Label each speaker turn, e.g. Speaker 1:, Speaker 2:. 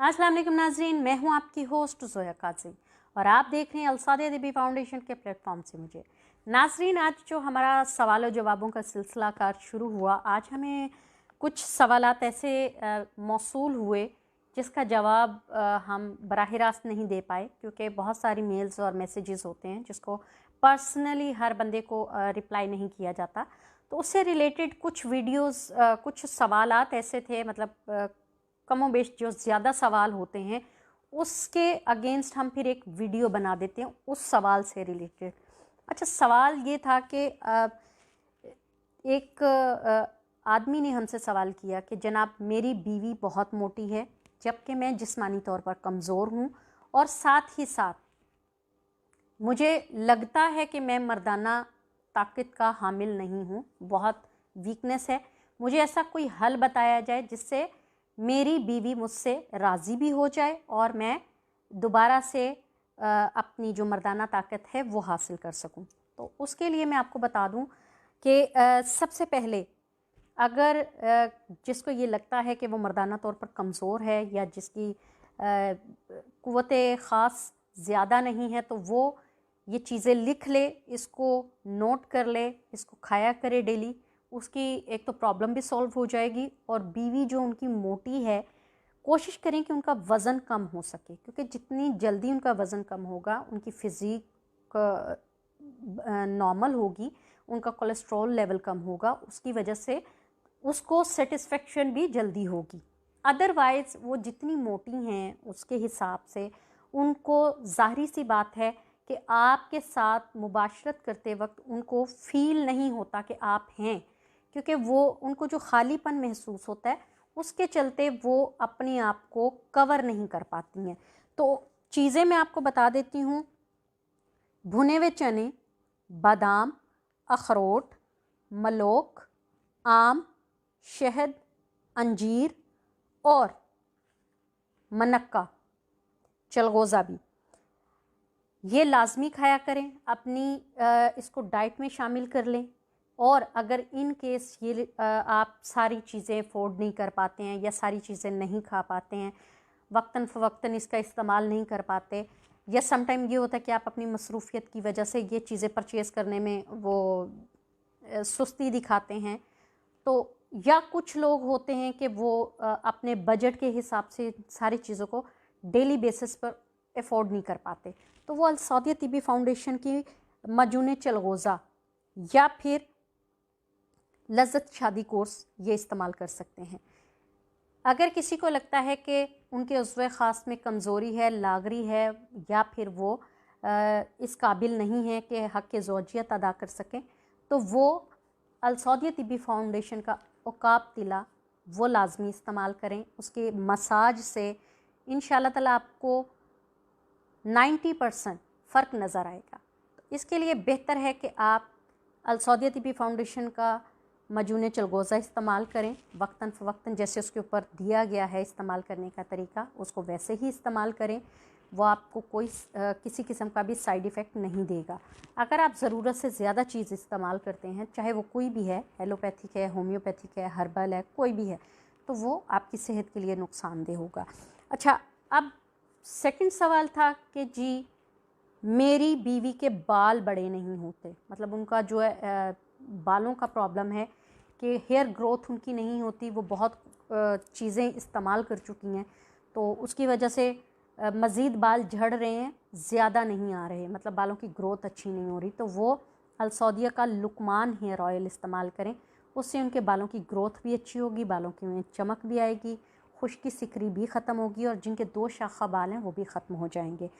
Speaker 1: अस्सलाम वालेकुम नाज़रीन, मैं हूं आपकी होस्ट ज़ोया काजी और आप देख रहे हैं अलसादिया तिब्बी फाउंडेशन के प्लेटफॉर्म से मुझे। नाज़रीन, आज जो हमारा सवाल और जवाबों का सिलसिला कार शुरू हुआ, आज हमें कुछ सवालात ऐसे मौसूल हुए जिसका जवाब हम बराह रास्त नहीं दे पाए, क्योंकि बहुत सारी मेल्स और मैसेजेस होते हैं जिसको पर्सनली हर बंदे को रिप्लाई नहीं किया जाता। तो उससे रिलेटेड कुछ वीडियोस, कुछ सवालात ऐसे थे, मतलब कमो बेश जो ज़्यादा सवाल होते हैं उसके अगेंस्ट हम फिर एक वीडियो बना देते हैं उस सवाल से रिलेटेड। अच्छा, सवाल ये था कि एक आदमी ने हमसे सवाल किया कि जनाब, मेरी बीवी बहुत मोटी है जबकि मैं जिस्मानी तौर पर कमज़ोर हूँ और साथ ही साथ मुझे लगता है कि मैं मर्दाना ताकत का हामिल नहीं हूँ, बहुत वीकनेस है। मुझे ऐसा कोई हल बताया जाए जिससे मेरी बीवी मुझसे राज़ी भी हो जाए और मैं दोबारा से अपनी जो मर्दाना ताकत है वो हासिल कर सकूं। तो उसके लिए मैं आपको बता दूं कि सबसे पहले अगर जिसको ये लगता है कि वो मर्दाना तौर पर कमज़ोर है या जिसकी क़ुव्वत ख़ास ज़्यादा नहीं है, तो वो ये चीज़ें लिख ले, इसको नोट कर ले, इसको खाया करे डेली। उसकी एक तो प्रॉब्लम भी सॉल्व हो जाएगी और बीवी जो उनकी मोटी है, कोशिश करें कि उनका वज़न कम हो सके, क्योंकि जितनी जल्दी उनका वज़न कम होगा उनकी फ़िज़ीक नॉर्मल होगी, उनका कोलेस्ट्रॉल लेवल कम होगा, उसकी वजह से उसको सेटिस्फेक्शन भी जल्दी होगी। अदरवाइज़ वो जितनी मोटी हैं उसके हिसाब से उनको ज़ाहिरी सी बात है कि आपके साथ मुबाशरत करते वक्त उनको फ़ील नहीं होता कि आप हैं, क्योंकि वो उनको जो खालीपन महसूस होता है उसके चलते वो अपने आप को कवर नहीं कर पाती हैं। तो चीज़ें मैं आपको बता देती हूँ। भुने हुए चने, बादाम, अखरोट, मलोक, आम, शहद, अंजीर और मनक्का, चलगोज़ा भी, ये लाजमी खाया करें। अपनी इसको डाइट में शामिल कर लें। और अगर इन केस ये आप सारी चीज़ें अफोर्ड नहीं कर पाते हैं या सारी चीज़ें नहीं खा पाते हैं, वक्तन फ़वक्तन इसका इस्तेमाल नहीं कर पाते, या समटाइम ये होता है कि आप अपनी मसरूफ़ियत की वजह से ये चीज़ें परचेज़ करने में वो सुस्ती दिखाते हैं, तो या कुछ लोग होते हैं कि वो अपने बजट के हिसाब से सारी चीज़ों को डेली बेसिस पर अफोर्ड नहीं कर पाते, तो वो अलसादिया तिब्बी फाउंडेशन की मजून चलगोज़ा या फिर लज़्ज़त शादी कोर्स ये इस्तेमाल कर सकते हैं। अगर किसी को लगता है कि उनके उज़्व ख़ास में कमज़ोरी है, लागरी है, या फिर वो इस काबिल नहीं है कि हक़ ज़ौजियत अदा कर सकें, तो वो अलसादिया तिब्बी फाउंडेशन का उकाब तिला वो लाजमी इस्तेमाल करें। उसके मसाज से इंशाअल्लाह ताला आपको 90% फ़र्क नज़र आएगा। तो इसके लिए बेहतर है कि आप अलसादिया तिब्बी फाउंडेशन का मजून चलगोज़ा इस्तेमाल करें। वक्तन फ़वक्तन जैसे उसके ऊपर दिया गया है इस्तेमाल करने का तरीका, उसको वैसे ही इस्तेमाल करें। वो आपको कोई किसी किस्म का भी साइड इफ़ेक्ट नहीं देगा। अगर आप ज़रूरत से ज़्यादा चीज़ इस्तेमाल करते हैं, चाहे वो कोई भी है, एलोपैथिक है, होम्योपैथिक है, हर्बल है, कोई भी है, तो वो आपकी सेहत के लिए नुकसानदेह होगा। अच्छा, अब सेकंड सवाल था कि जी मेरी बीवी के बाल बड़े नहीं होते, मतलब उनका जो है बालों का प्रॉब्लम है कि हेयर ग्रोथ उनकी नहीं होती, वो बहुत चीज़ें इस्तेमाल कर चुकी हैं, तो उसकी वजह से मज़ीद बाल झड़ रहे हैं, ज़्यादा नहीं आ रहे, मतलब बालों की ग्रोथ अच्छी नहीं हो रही। तो वो अलसादिया का लुकमान हेयर ऑयल इस्तेमाल करें, उससे उनके बालों की ग्रोथ भी अच्छी होगी, बालों की में चमक भी आएगी, खुश्की सिकरी भी ख़त्म होगी और जिनके 2 शाखा बाल हैं वो भी ख़त्म हो जाएंगे।